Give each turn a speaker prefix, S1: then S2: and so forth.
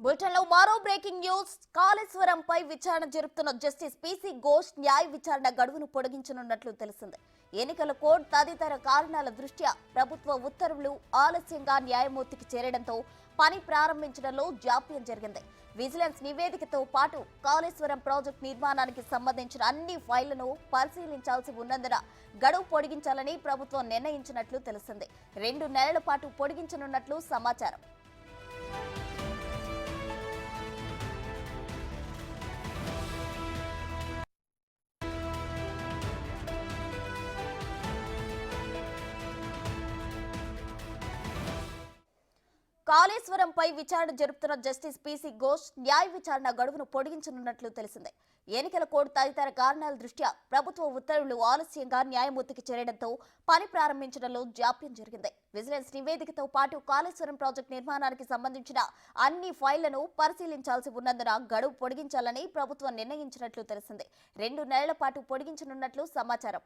S1: బులెటిన్లో మరో breaking news. కాళేశ్వరంపై విచారణ జరుపుతున్న జస్టిస్ పీసీ ఘోష్ న్యాయ విచారణ గడువును పొడిగించనున్నట్లు తెలిసింది. ఎన్నికల కోడ్ తదితర కారణాల దృష్ట్యా ప్రభుత్వ ఉత్తర్వులు ఆలస్యంగా న్యాయమూర్తికి చేరడంతో పని ప్రారంభించడంలో జాప్యం జరిగింది. విజిలెన్స్ నివేదికతో పాటు కాళేశ్వరం ప్రాజెక్టు నిర్మాణానికి సంబంధించిన అన్ని ఫైళ్లను పరిశీలించాల్సి ఉన్నందున గడువు పొడిగించాలని ప్రభుత్వం నిర్ణయించినట్లు తెలిసింది. 2 నెలల పాటు పొడిగించనున్నట్లు సమాచారం. కాళేశ్వరంపై విచారణ జరుపుతున్న జస్టిస్ పీసీ ఘోష్ న్యాయ విచారణ గడువును పొడిగించనున్నట్లు తెలిసింది. ఎన్నికల కోడ్ తదితర కారణాల దృష్ట్యా ప్రభుత్వ ఉత్తర్వులు ఆలస్యంగా న్యాయమూర్తికి చేరడంతో పని ప్రారంభించడంలో జాప్యం జరిగింది. విజిలెన్స్ నివేదికతో పాటు కాళేశ్వరం ప్రాజెక్టు నిర్మాణానికి సంబంధించిన అన్ని ఫైళ్లను పరిశీలించాల్సి ఉన్నందున గడువు పొడిగించాలని ప్రభుత్వం నిర్ణయించినట్లు తెలిసింది. 2 నెలల పాటు పొడిగించనున్నట్లు సమాచారం.